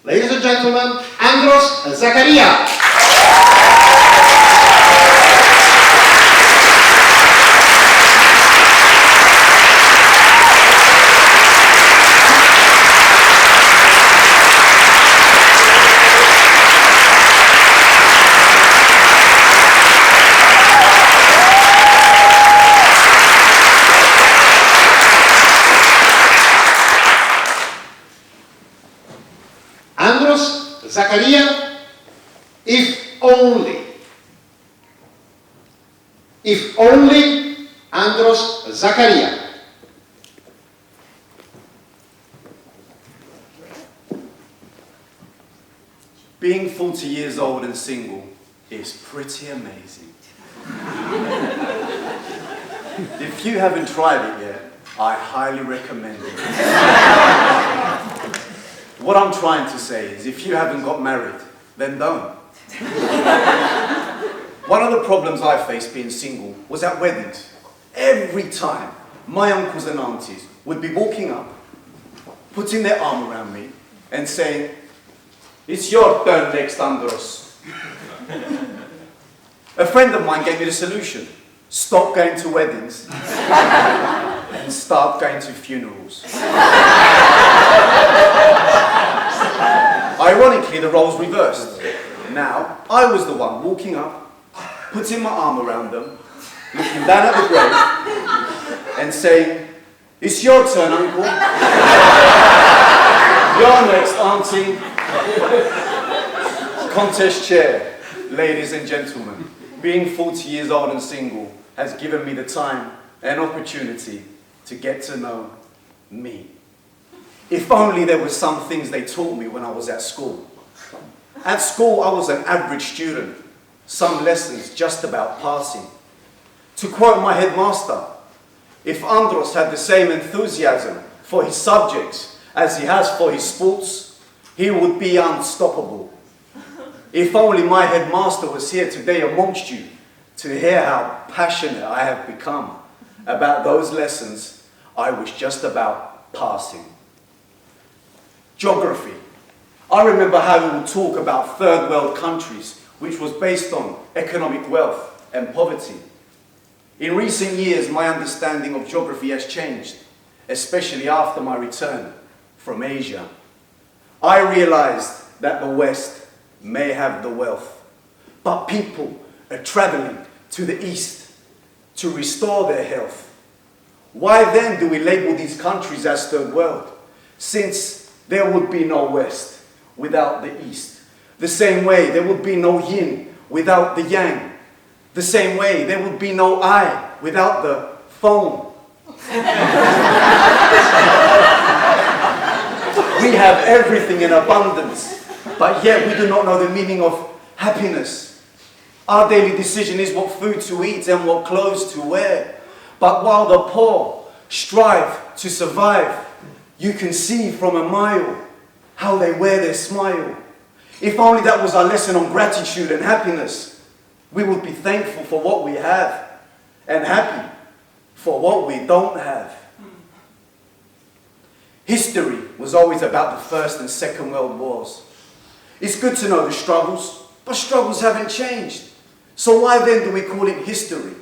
Ladies and gentlemen, Andros Zacharia. Andros Zacharia, if only Andros Zacharia. Being 40 years old and single is pretty amazing. If you haven't tried it yet, I highly recommend it. What I'm trying to say is, if you haven't got married, then don't. One of the problems I faced being single was at weddings. Every time, my uncles and aunties would be walking up, putting their arm around me, and saying, "It's your turn next, Andros." A friend of mine gave me the solution: stop going to weddings and start going to funerals. Ironically, the roles reversed. Now, I was the one walking up, putting my arm around them, looking down at the grave, and saying, "It's your turn, uncle. You're next, auntie." Contest chair, ladies and gentlemen, being 40 years old and single has given me the time and opportunity to get to know me. If only there were some things they taught me when I was at school. At school, I was an average student, some lessons just about passing. To quote my headmaster, if Andros had the same enthusiasm for his subjects as he has for his sports, he would be unstoppable. If only my headmaster was here today amongst you to hear how passionate I have become about those lessons I was just about passing. Geography. I remember how we would talk about third world countries, which was based on economic wealth and poverty. In recent years, my understanding of geography has changed, especially after my return from Asia. I realized that the West may have the wealth, but people are traveling to the East to restore their health. Why then do we label these countries as third world, since there would be no West without the East? The same way there would be no yin without the yang. The same way there would be no I without the phone. We have everything in abundance, but yet we do not know the meaning of happiness. Our daily decision is what food to eat and what clothes to wear. But while the poor strive to survive, you can see from a mile how they wear their smile. If only that was our lesson on gratitude and happiness, we would be thankful for what we have and happy for what we don't have. History was always about the First and Second World Wars. It's good to know the struggles, but struggles haven't changed. So why then do we call it history?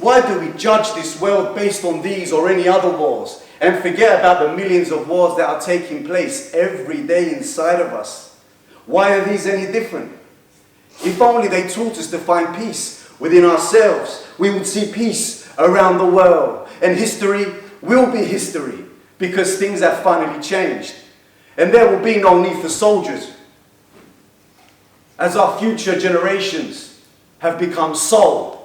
Why do we judge this world based on these or any other wars and forget about the millions of wars that are taking place every day inside of us? Why are these any different? If only they taught us to find peace within ourselves, we would see peace around the world. And history will be history because things have finally changed. And there will be no need for soldiers, as our future generations have become soldiers.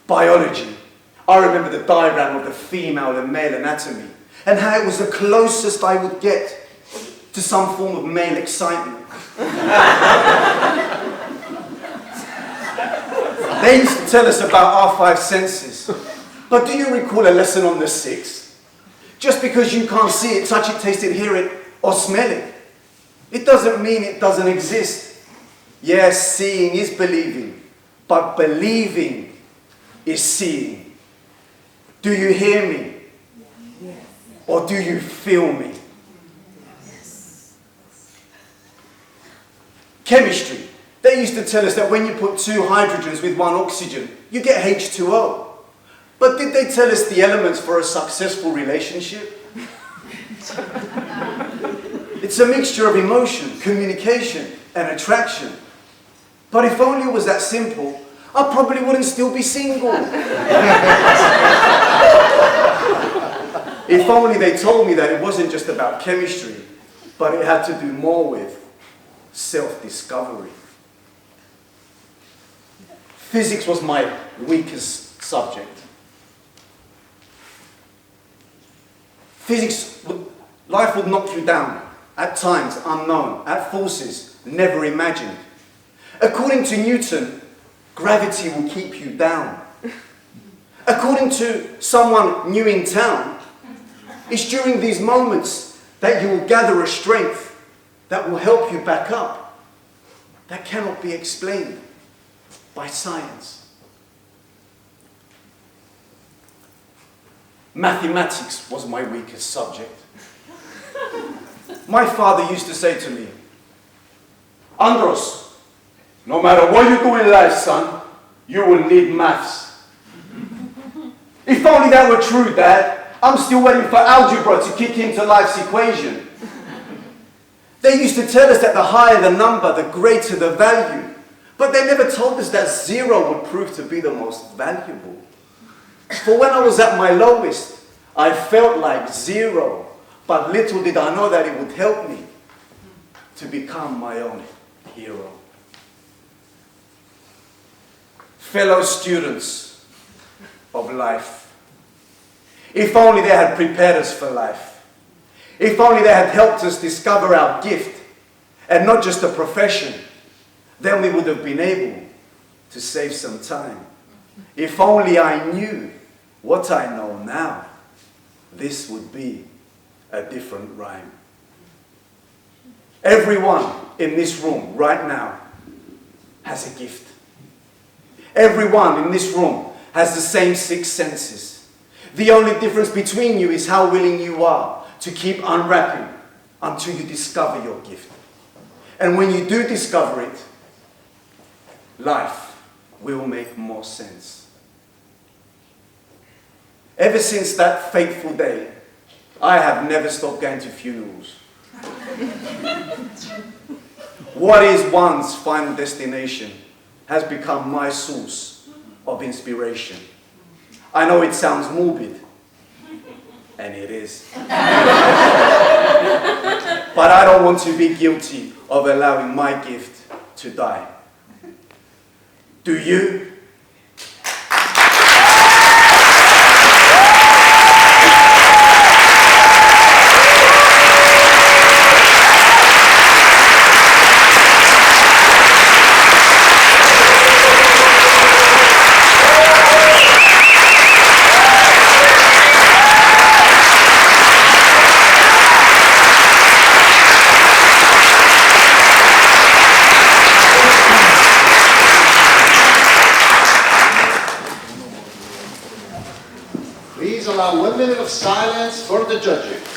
Biology. I remember the diagram of the female and male anatomy and how it was the closest I would get to some form of male excitement. They used to tell us about our five senses. But do you recall a lesson on the sixth? Just because you can't see it, touch it, taste it, hear it, or smell it, it doesn't mean it doesn't exist. Yes, seeing is believing, but believing is seeing. Do you hear me? Or do you feel me? Chemistry. They used to tell us that when you put two hydrogens with one oxygen, you get H2O. But did they tell us the elements for a successful relationship? It's a mixture of emotion, communication, and attraction. But if only it was that simple, I probably wouldn't still be single. If only they told me that it wasn't just about chemistry, but it had to do more with self-discovery. Physics was my weakest subject. Physics, life would knock you down, at times unknown, at forces never imagined. According to Newton, gravity will keep you down. According to someone new in town, it's during these moments that you will gather a strength that will help you back up, that cannot be explained by science. Mathematics was my weakest subject. My father used to say to me, Andros, no matter what you do in life, son, you will need maths. If only that were true, Dad. I'm still waiting for algebra to kick into life's equation. They used to tell us that the higher the number, the greater the value. But they never told us that zero would prove to be the most valuable. For when I was at my lowest, I felt like zero. But little did I know that it would help me to become my own hero. Fellow students of life, if only they had prepared us for life. If only they had helped us discover our gift and not just a profession, then we would have been able to save some time. If only I knew what I know now, this would be a different rhyme. Everyone in this room right now has a gift. Everyone in this room has the same 6 senses. The only difference between you is how willing you are to keep unwrapping until you discover your gift. And when you do discover it, life will make more sense. Ever since that fateful day, I have never stopped going to funerals. What is one's final destination has become my source of inspiration. I know it sounds morbid, and it is. But I don't want to be guilty of allowing my gift to die. Do you? Please allow 1 minute of silence for the judges.